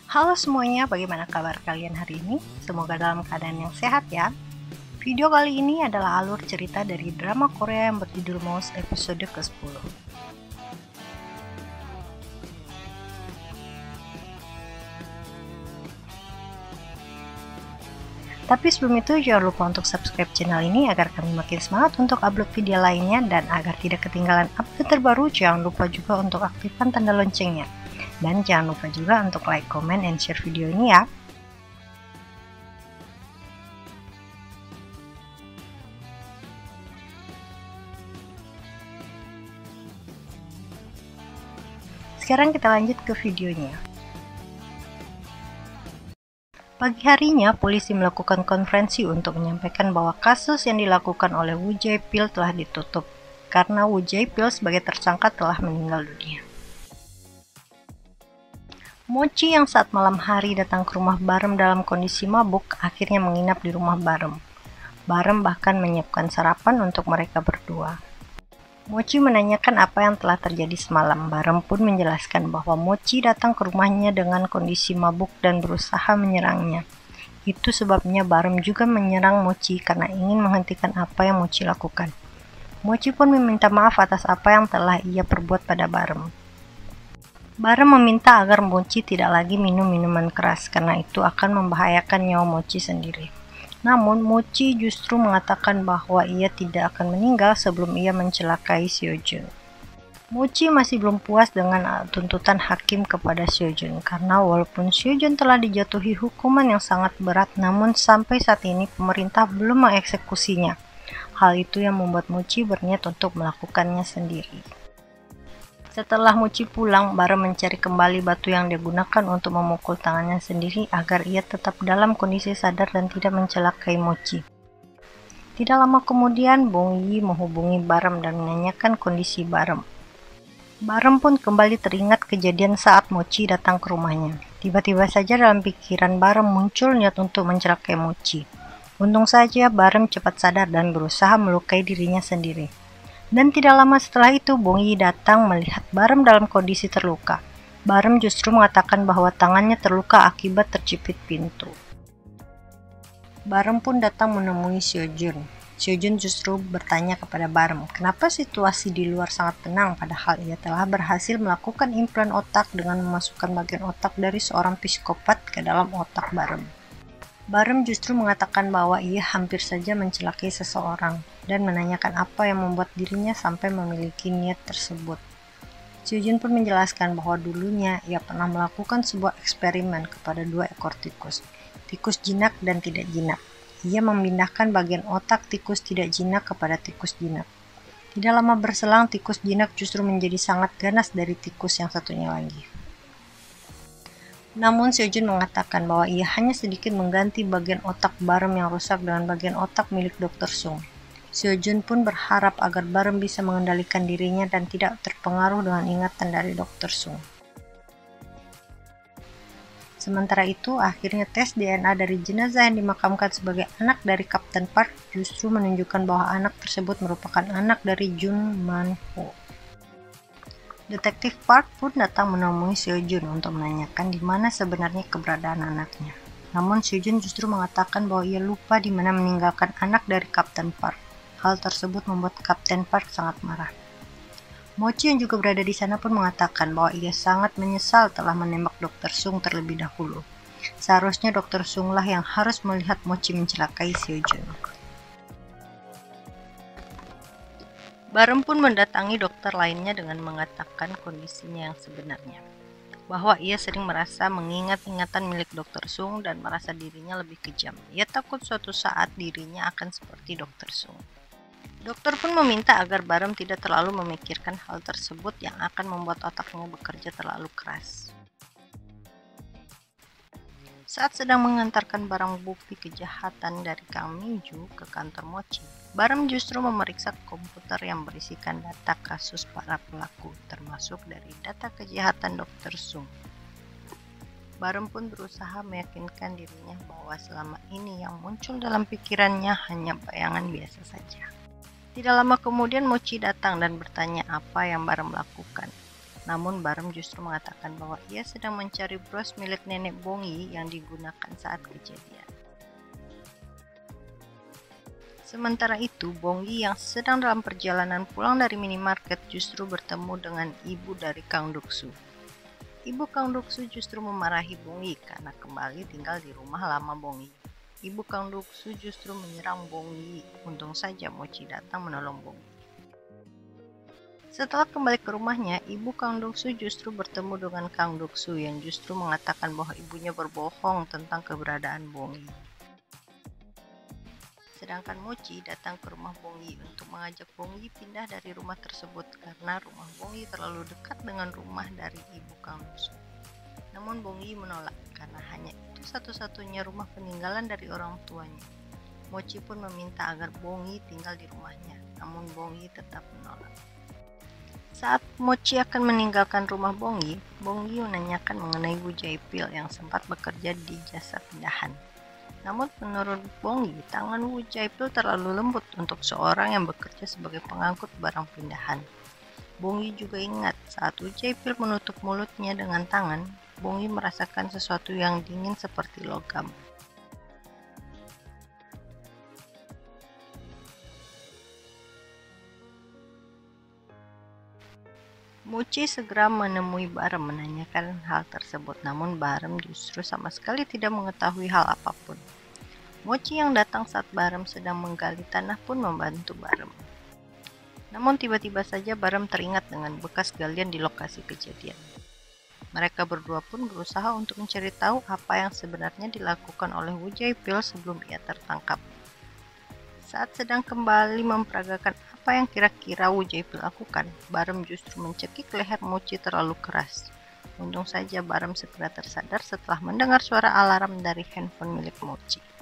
Halo semuanya, bagaimana kabar kalian hari ini? Semoga dalam keadaan yang sehat ya. Video kali ini adalah alur cerita dari drama Korea yang berjudul Mouse episode ke-10. Tapi sebelum itu jangan lupa untuk subscribe channel ini agar kami makin semangat untuk upload video lainnya, dan agar tidak ketinggalan update terbaru jangan lupa juga untuk aktifkan tanda loncengnya. Dan jangan lupa juga untuk like, comment, and share video ini ya. Sekarang kita lanjut ke videonya. Pagi harinya, polisi melakukan konferensi untuk menyampaikan bahwa kasus yang dilakukan oleh Woo Jae-pil telah ditutup, karena Woo Jae-pil sebagai tersangka telah meninggal dunia. Mochi yang saat malam hari datang ke rumah Barem dalam kondisi mabuk akhirnya menginap di rumah Barem. Barem bahkan menyiapkan sarapan untuk mereka berdua. Mochi menanyakan apa yang telah terjadi semalam. Barem pun menjelaskan bahwa Mochi datang ke rumahnya dengan kondisi mabuk dan berusaha menyerangnya. Itu sebabnya Barem juga menyerang Mochi karena ingin menghentikan apa yang Mochi lakukan. Mochi pun meminta maaf atas apa yang telah ia perbuat pada Barem. Barem meminta agar Mochi tidak lagi minum minuman keras karena itu akan membahayakan nyawa Mochi sendiri. Namun, Mochi justru mengatakan bahwa ia tidak akan meninggal sebelum ia mencelakai Seojun. Mochi masih belum puas dengan tuntutan hakim kepada Seojun karena walaupun Seojun telah dijatuhi hukuman yang sangat berat, namun sampai saat ini pemerintah belum mengeksekusinya. Hal itu yang membuat Mochi berniat untuk melakukannya sendiri. Setelah Mochi pulang, Barem mencari kembali batu yang digunakan untuk memukul tangannya sendiri agar ia tetap dalam kondisi sadar dan tidak mencelakai Mochi. Tidak lama kemudian, Bong Yi menghubungi Barem dan menanyakan kondisi Barem. Barem pun kembali teringat kejadian saat Mochi datang ke rumahnya. Tiba-tiba saja dalam pikiran Barem muncul niat untuk mencelakai Mochi. Untung saja Barem cepat sadar dan berusaha melukai dirinya sendiri. Dan tidak lama setelah itu, Bong Yi datang melihat Barem dalam kondisi terluka. Barem justru mengatakan bahwa tangannya terluka akibat terjepit pintu. Barem pun datang menemui Seojun. Seojun justru bertanya kepada Barem, kenapa situasi di luar sangat tenang padahal ia telah berhasil melakukan implan otak dengan memasukkan bagian otak dari seorang psikopat ke dalam otak Barem. Barem justru mengatakan bahwa ia hampir saja mencelakai seseorang dan menanyakan apa yang membuat dirinya sampai memiliki niat tersebut. Seojun pun menjelaskan bahwa dulunya ia pernah melakukan sebuah eksperimen kepada 2 ekor tikus jinak dan tidak jinak. Ia memindahkan bagian otak tikus tidak jinak kepada tikus jinak. Tidak lama berselang, tikus jinak justru menjadi sangat ganas dari tikus yang satunya lagi. Namun Seojun mengatakan bahwa ia hanya sedikit mengganti bagian otak Barem yang rusak dengan bagian otak milik Dr. Sung. Seojun pun berharap agar Barem bisa mengendalikan dirinya dan tidak terpengaruh dengan ingatan dari Dr. Sung. Sementara itu, akhirnya tes DNA dari jenazah yang dimakamkan sebagai anak dari Kapten Park justru menunjukkan bahwa anak tersebut merupakan anak dari Jun Man-ho. Detektif Park pun datang menemui Seojun untuk menanyakan di mana sebenarnya keberadaan anaknya. Namun Seojun justru mengatakan bahwa ia lupa di mana meninggalkan anak dari Kapten Park. Hal tersebut membuat Kapten Park sangat marah. Mochi yang juga berada di sana pun mengatakan bahwa ia sangat menyesal telah menembak Dr. Sung terlebih dahulu. Seharusnya Dr. Sung lah yang harus melihat Mochi mencelakai Seojun. Barem pun mendatangi dokter lainnya dengan mengatakan kondisinya yang sebenarnya, bahwa ia sering merasa mengingat ingatan milik Dr. Sung dan merasa dirinya lebih kejam. Ia takut suatu saat dirinya akan seperti Dr. Sung. Dokter pun meminta agar Barem tidak terlalu memikirkan hal tersebut yang akan membuat otaknya bekerja terlalu keras. Saat sedang mengantarkan barang bukti kejahatan dari Kang Minju ke kantor Mochi, Barem justru memeriksa komputer yang berisikan data kasus para pelaku, termasuk dari data kejahatan Dr. Sung. Barem pun berusaha meyakinkan dirinya bahwa selama ini yang muncul dalam pikirannya hanya bayangan biasa saja. Tidak lama kemudian Mochi datang dan bertanya apa yang Barem lakukan. Namun Barem justru mengatakan bahwa ia sedang mencari bros milik nenek Bongi yang digunakan saat kejadian. Sementara itu, Bongi yang sedang dalam perjalanan pulang dari minimarket justru bertemu dengan ibu dari Kang Duksu. Ibu Kang Duksu justru memarahi Bongi karena kembali tinggal di rumah lama Bongi. Ibu Kang Duksu justru menyerang Bongi. Untung saja Mochi datang menolong Bongi. Setelah kembali ke rumahnya, ibu Kang Duksu justru bertemu dengan Kang Duksu yang justru mengatakan bahwa ibunya berbohong tentang keberadaan Bongi. Sedangkan Mochi datang ke rumah Bongi untuk mengajak Bongi pindah dari rumah tersebut karena rumah Bongi terlalu dekat dengan rumah dari ibu Kang Duksu. Namun Bongi menolak karena hanya itu satu-satunya rumah peninggalan dari orang tuanya. Mochi pun meminta agar Bongi tinggal di rumahnya, namun Bongi tetap menolak. Saat Mochi akan meninggalkan rumah Bongi, Bongi menanyakan mengenai Wu Jaipil yang sempat bekerja di jasa pindahan. Namun menurut Bongi, tangan Wu Jaipil terlalu lembut untuk seorang yang bekerja sebagai pengangkut barang pindahan. Bongi juga ingat saat Wu Jaipil menutup mulutnya dengan tangan, Bongi merasakan sesuatu yang dingin seperti logam. Mochi segera menemui Barem menanyakan hal tersebut, namun Barem justru sama sekali tidak mengetahui hal apapun. Mochi yang datang saat Barem sedang menggali tanah pun membantu Barem. Namun tiba-tiba saja Barem teringat dengan bekas galian di lokasi kejadian. Mereka berdua pun berusaha untuk mencari tahu apa yang sebenarnya dilakukan oleh Wu Jaipil sebelum ia tertangkap. Saat sedang kembali memperagakan apa yang kira-kira Wu Jaipil lakukan, Barem justru mencekik leher Mochi terlalu keras. Untung saja Barem segera tersadar setelah mendengar suara alarm dari handphone milik Mochi.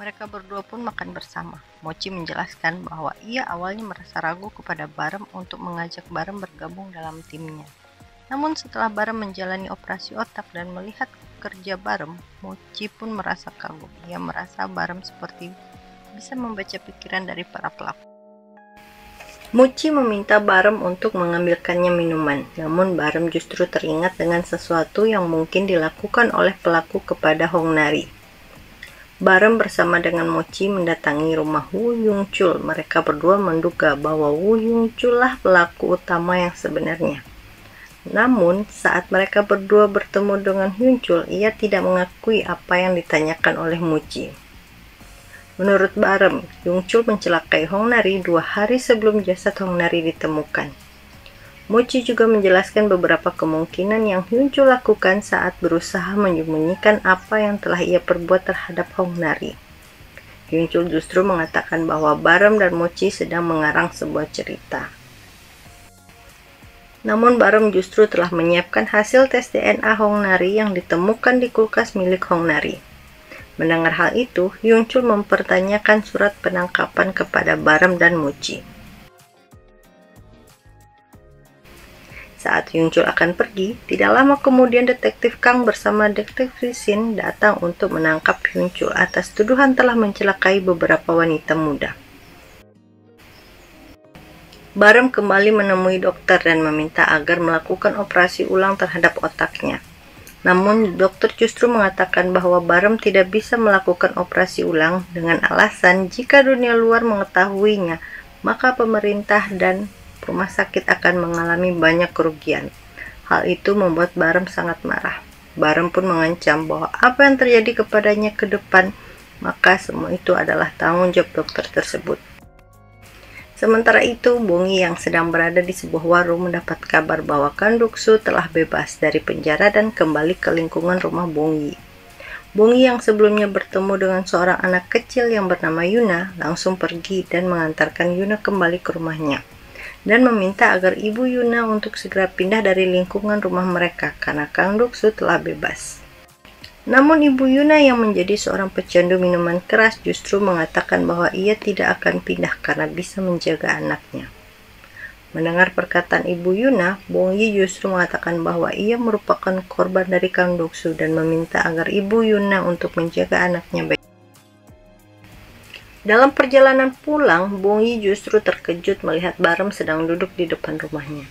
Mereka berdua pun makan bersama. Mochi menjelaskan bahwa ia awalnya merasa ragu kepada Barem untuk mengajak Barem bergabung dalam timnya. Namun setelah Barem menjalani operasi otak dan melihat kerja Barem, Mochi pun merasa kagum. Ia merasa Barem seperti bisa membaca pikiran dari para pelaku. Mochi meminta Barem untuk mengambilkannya minuman, namun Barem justru teringat dengan sesuatu yang mungkin dilakukan oleh pelaku kepada Hong Nari. Barem bersama dengan Mochi mendatangi rumah Wu Yongchul. Mereka berdua menduga bahwa Wu Yongchul lah pelaku utama yang sebenarnya. Namun, saat mereka berdua bertemu dengan Yongchul, ia tidak mengakui apa yang ditanyakan oleh Mochi. Menurut Barem, Yongchul mencelakai Hong Nari 2 hari sebelum jasad Hong Nari ditemukan. Mochi juga menjelaskan beberapa kemungkinan yang Yongchul lakukan saat berusaha menyembunyikan apa yang telah ia perbuat terhadap Hong Nari. Yongchul justru mengatakan bahwa Barem dan Mochi sedang mengarang sebuah cerita. Namun Barem justru telah menyiapkan hasil tes DNA Hong Nari yang ditemukan di kulkas milik Hong Nari. Mendengar hal itu, Yongchul mempertanyakan surat penangkapan kepada Barem dan Mochi. Saat Yongchul akan pergi, tidak lama kemudian detektif Kang bersama detektif Sin datang untuk menangkap Yongchul atas tuduhan telah mencelakai beberapa wanita muda. Barem kembali menemui dokter dan meminta agar melakukan operasi ulang terhadap otaknya. Namun dokter justru mengatakan bahwa Barem tidak bisa melakukan operasi ulang dengan alasan jika dunia luar mengetahuinya, maka pemerintah dan rumah sakit akan mengalami banyak kerugian. Hal itu membuat Barem sangat marah. Barem pun mengancam bahwa apa yang terjadi kepadanya ke depan, maka semua itu adalah tanggung jawab dokter tersebut. Sementara itu, Bongi yang sedang berada di sebuah warung mendapat kabar bahwa Kang Duksu telah bebas dari penjara dan kembali ke lingkungan rumah Bongi. Bongi yang sebelumnya bertemu dengan seorang anak kecil yang bernama Yuna langsung pergi dan mengantarkan Yuna kembali ke rumahnya dan meminta agar ibu Yuna untuk segera pindah dari lingkungan rumah mereka karena Kang Duksu telah bebas. Namun ibu Yuna yang menjadi seorang pecandu minuman keras justru mengatakan bahwa ia tidak akan pindah karena bisa menjaga anaknya. Mendengar perkataan ibu Yuna, Bongi justru mengatakan bahwa ia merupakan korban dari Kang Duksu dan meminta agar ibu Yuna untuk menjaga anaknya baik. Dalam perjalanan pulang, Bong Yi justru terkejut melihat Barem sedang duduk di depan rumahnya.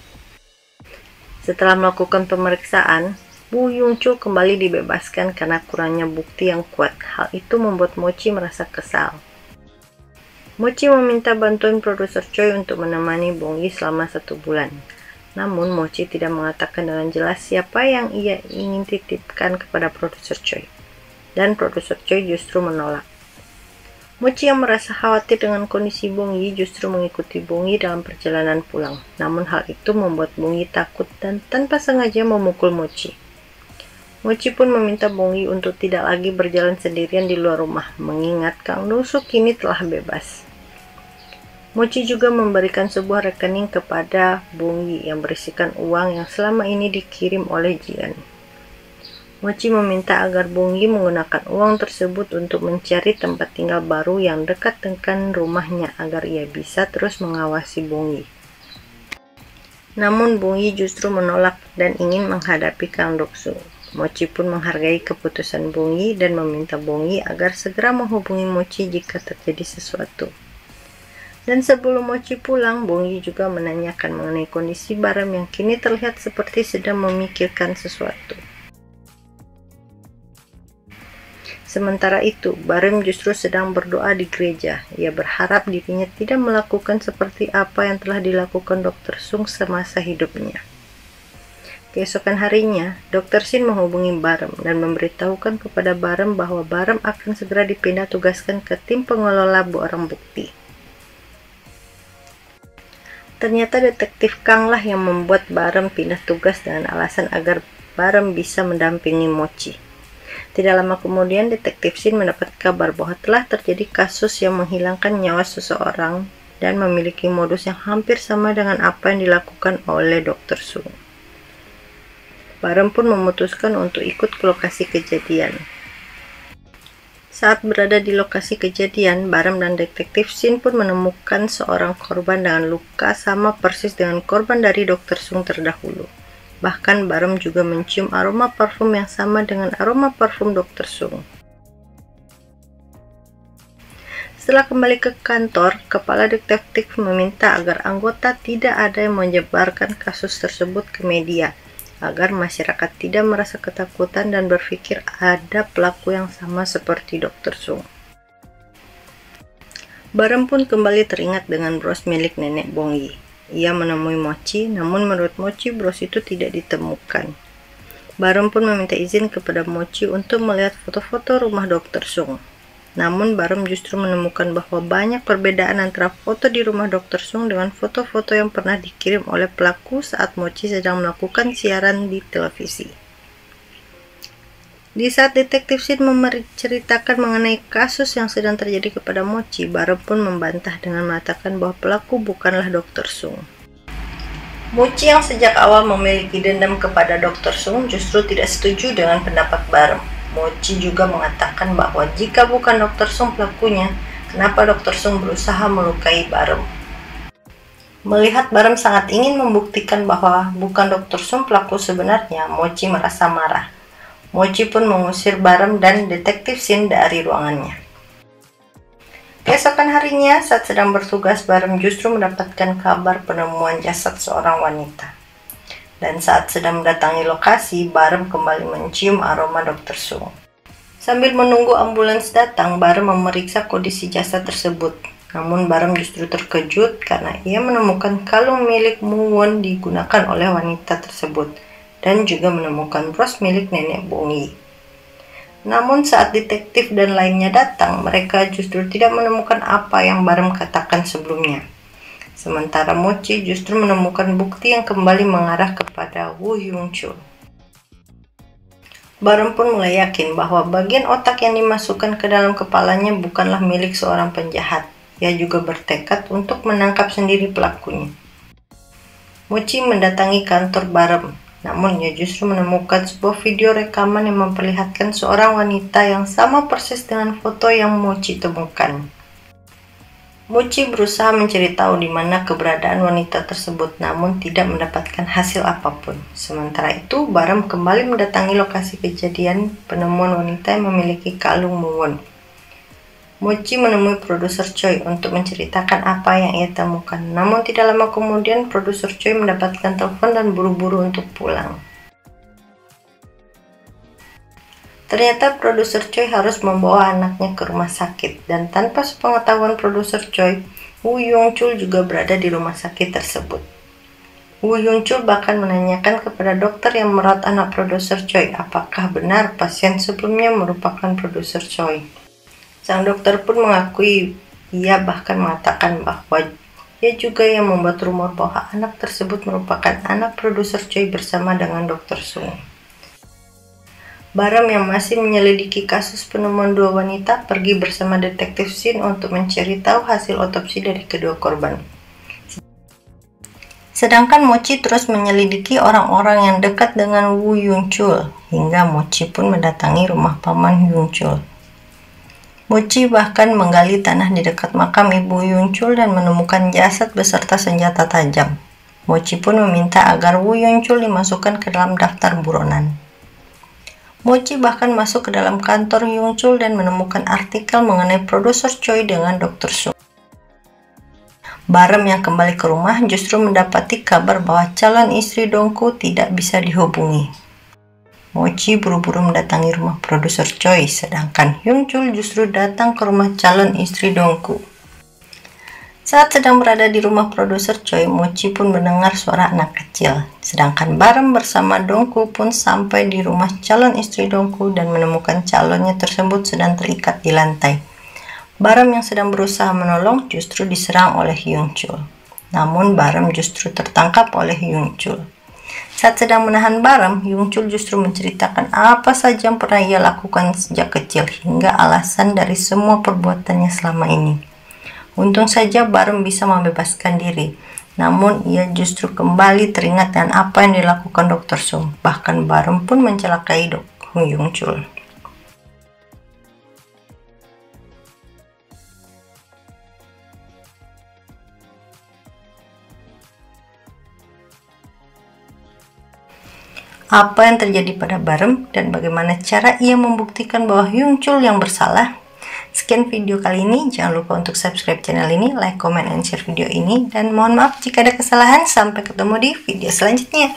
Setelah melakukan pemeriksaan, Bu Yongchul kembali dibebaskan karena kurangnya bukti yang kuat. Hal itu membuat Mochi merasa kesal. Mochi meminta bantuan produser Choi untuk menemani Bong Yi selama 1 bulan. Namun Mochi tidak mengatakan dengan jelas siapa yang ia ingin titipkan kepada produser Choi. Dan produser Choi justru menolak. Mochi yang merasa khawatir dengan kondisi Bong Yi justru mengikuti Bong Yi dalam perjalanan pulang. Namun hal itu membuat Bong Yi takut dan tanpa sengaja memukul Mochi. Mochi pun meminta Bong Yi untuk tidak lagi berjalan sendirian di luar rumah, mengingat Kang Dong-suk kini telah bebas. Mochi juga memberikan sebuah rekening kepada Bong Yi yang berisikan uang yang selama ini dikirim oleh Jian. Mochi meminta agar Bong Yi menggunakan uang tersebut untuk mencari tempat tinggal baru yang dekat dengan rumahnya agar ia bisa terus mengawasi Bong Yi. Namun Bong Yi justru menolak dan ingin menghadapi Kang Dong-suk. Mochi pun menghargai keputusan Bong Yi dan meminta Bong Yi agar segera menghubungi Mochi jika terjadi sesuatu. Dan sebelum Mochi pulang, Bong Yi juga menanyakan mengenai kondisi Barem yang kini terlihat seperti sedang memikirkan sesuatu. Sementara itu, Barem justru sedang berdoa di gereja. Ia berharap dirinya tidak melakukan seperti apa yang telah dilakukan Dr. Sung semasa hidupnya. Keesokan harinya, Dr. Shin menghubungi Barem dan memberitahukan kepada Barem bahwa Barem akan segera dipindah tugaskan ke tim pengelola barang bukti. Ternyata detektif Kang lah yang membuat Barem pindah tugas dengan alasan agar Barem bisa mendampingi Mochi. Tidak lama kemudian, detektif Shin mendapat kabar bahwa telah terjadi kasus yang menghilangkan nyawa seseorang dan memiliki modus yang hampir sama dengan apa yang dilakukan oleh Dr. Sung. Barem pun memutuskan untuk ikut ke lokasi kejadian. Saat berada di lokasi kejadian, Barem dan detektif Shin pun menemukan seorang korban dengan luka sama persis dengan korban dari Dr. Sung terdahulu. Bahkan Barem juga mencium aroma parfum yang sama dengan aroma parfum Dr. Sung. Setelah kembali ke kantor, kepala detektif meminta agar anggota tidak ada yang menyebarkan kasus tersebut ke media, agar masyarakat tidak merasa ketakutan dan berpikir ada pelaku yang sama seperti Dr. Sung. Barem pun kembali teringat dengan bros milik nenek Bong Yi. Ia menemui Mochi, namun menurut Mochi bros itu tidak ditemukan. Barem pun meminta izin kepada Mochi untuk melihat foto-foto rumah Dr. Sung. Namun Barem justru menemukan bahwa banyak perbedaan antara foto di rumah Dr. Sung dengan foto-foto yang pernah dikirim oleh pelaku saat Mochi sedang melakukan siaran di televisi. Di saat detektif Shin menceritakan mengenai kasus yang sedang terjadi kepada Mochi, Barem pun membantah dengan mengatakan bahwa pelaku bukanlah Dr. Sung. Mochi yang sejak awal memiliki dendam kepada Dr. Sung justru tidak setuju dengan pendapat Barem. Mochi juga mengatakan bahwa jika bukan Dr. Sung pelakunya, kenapa Dr. Sung berusaha melukai Barem? Melihat Barem sangat ingin membuktikan bahwa bukan Dr. Sung pelaku sebenarnya, Mochi merasa marah. Mochi pun mengusir Barem dan detektif Shin dari ruangannya. Keesokan harinya, saat sedang bertugas, Barem justru mendapatkan kabar penemuan jasad seorang wanita. Dan saat sedang mendatangi lokasi, Barem kembali mencium aroma Dr. Sung. Sambil menunggu ambulans datang, Barem memeriksa kondisi jasad tersebut. Namun Barem justru terkejut karena ia menemukan kalung milik Mu Won digunakan oleh wanita tersebut. Dan juga menemukan bros milik nenek Bong Yi. Namun saat detektif dan lainnya datang, mereka justru tidak menemukan apa yang Barem katakan sebelumnya. Sementara Mochi justru menemukan bukti yang kembali mengarah kepada Woo Hyung-chul. Barem pun mulai yakin bahwa bagian otak yang dimasukkan ke dalam kepalanya bukanlah milik seorang penjahat. Ia juga bertekad untuk menangkap sendiri pelakunya. Mochi mendatangi kantor Barem. Namun ia justru menemukan sebuah video rekaman yang memperlihatkan seorang wanita yang sama persis dengan foto yang Mochi temukan. Mochi berusaha mencari tahu di mana keberadaan wanita tersebut, namun tidak mendapatkan hasil apapun. Sementara itu, Barem kembali mendatangi lokasi kejadian penemuan wanita yang memiliki kalung Mu Won. Mochi menemui produser Choi untuk menceritakan apa yang ia temukan. Namun tidak lama kemudian produser Choi mendapatkan telepon dan buru-buru untuk pulang. Ternyata produser Choi harus membawa anaknya ke rumah sakit, dan tanpa sepengetahuan produser Choi, Woo Young Chul juga berada di rumah sakit tersebut. Woo Young Chul bahkan menanyakan kepada dokter yang merawat anak produser Choi apakah benar pasien sebelumnya merupakan produser Choi. Sang dokter pun mengakui, ia bahkan mengatakan bahwa ia juga yang membuat rumor bahwa anak tersebut merupakan anak produser Choi bersama dengan Dr. Sung. Baram yang masih menyelidiki kasus penemuan dua wanita pergi bersama detektif Shin untuk mencari tahu hasil otopsi dari kedua korban. Sedangkan Mochi terus menyelidiki orang-orang yang dekat dengan Woo Young Chul, hingga Mochi pun mendatangi rumah paman Young Chul. Mochi bahkan menggali tanah di dekat makam ibu Young Chul dan menemukan jasad beserta senjata tajam. Mochi pun meminta agar Woo Young Chul dimasukkan ke dalam daftar buronan. Mochi bahkan masuk ke dalam kantor Young Chul dan menemukan artikel mengenai produser Choi dengan Dr. Sung. Baram yang kembali ke rumah justru mendapati kabar bahwa calon istri Dongku tidak bisa dihubungi. Mochi buru-buru mendatangi rumah produser Choi, sedangkan Young Chul justru datang ke rumah calon istri Dongku. Saat sedang berada di rumah produser Choi, Mochi pun mendengar suara anak kecil. Sedangkan Baram bersama Dongku pun sampai di rumah calon istri Dongku dan menemukan calonnya tersebut sedang terikat di lantai. Baram yang sedang berusaha menolong justru diserang oleh Young Chul. Namun Baram justru tertangkap oleh Young Chul. Saat sedang menahan Baram, Young Chul justru menceritakan apa saja yang pernah ia lakukan sejak kecil hingga alasan dari semua perbuatannya selama ini. Untung saja Baram bisa membebaskan diri, namun ia justru kembali teringat dengan apa yang dilakukan Dr. Sung. Bahkan Baram pun mencelakai Young Chul. Apa yang terjadi pada Baram dan bagaimana cara ia membuktikan bahwa Young Chul yang bersalah? Sekian video kali ini, jangan lupa untuk subscribe channel ini, like, comment, and share video ini, dan mohon maaf jika ada kesalahan. Sampai ketemu di video selanjutnya.